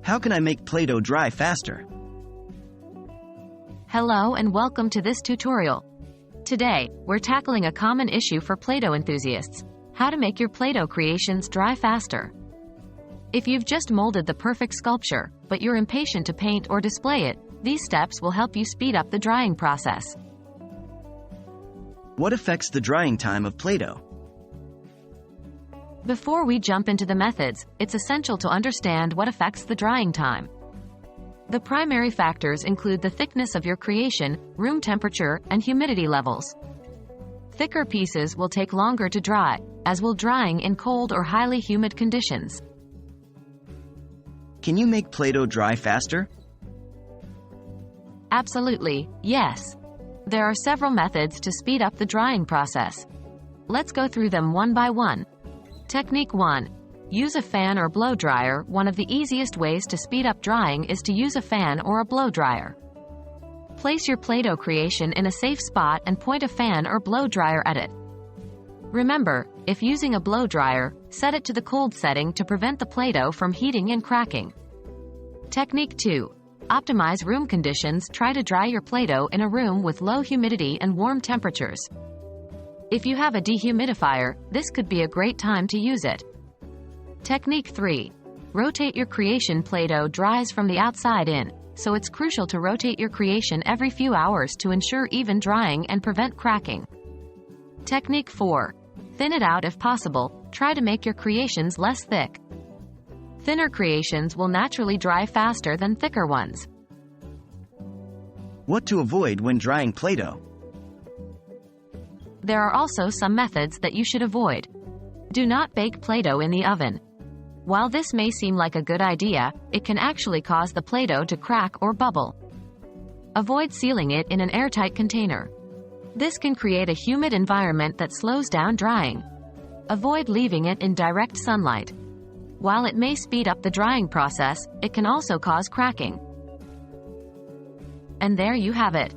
How can I make Play-Doh dry faster? Hello and welcome to this tutorial. Today, we're tackling a common issue for Play-Doh enthusiasts: how to make your Play-Doh creations dry faster. If you've just molded the perfect sculpture, but you're impatient to paint or display it, these steps will help you speed up the drying process. What affects the drying time of Play-Doh? Before we jump into the methods, it's essential to understand what affects the drying time. The primary factors include the thickness of your creation, room temperature, and humidity levels. Thicker pieces will take longer to dry, as will drying in cold or highly humid conditions. Can you make Play-Doh dry faster? Absolutely, yes. There are several methods to speed up the drying process. Let's go through them one by one. Technique 1. Use a fan or blow dryer. One of the easiest ways to speed up drying is to use a fan or a blow dryer. Place your Play-Doh creation in a safe spot and point a fan or blow dryer at it. Remember, if using a blow dryer, set it to the cold setting to prevent the Play-Doh from heating and cracking. Technique 2. Optimize room conditions. Try to dry your Play-Doh in a room with low humidity and warm temperatures. If you have a dehumidifier, this could be a great time to use it. Technique 3. Rotate your creation. Play-Doh dries from the outside in, so it's crucial to rotate your creation every few hours to ensure even drying and prevent cracking. Technique 4. Thin it out if possible. Try to make your creations less thick. Thinner creations will naturally dry faster than thicker ones. What to avoid when drying Play-Doh? There are also some methods that you should avoid. Do not bake Play-Doh in the oven. While this may seem like a good idea, it can actually cause the Play-Doh to crack or bubble. Avoid sealing it in an airtight container. This can create a humid environment that slows down drying. Avoid leaving it in direct sunlight. While it may speed up the drying process, it can also cause cracking. And there you have it.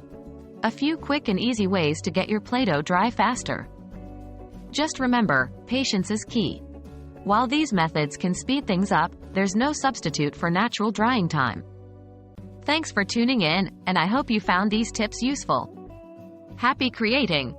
A few quick and easy ways to get your Play-Doh dry faster. Just remember, patience is key. While these methods can speed things up, there's no substitute for natural drying time. Thanks for tuning in, and I hope you found these tips useful. Happy creating!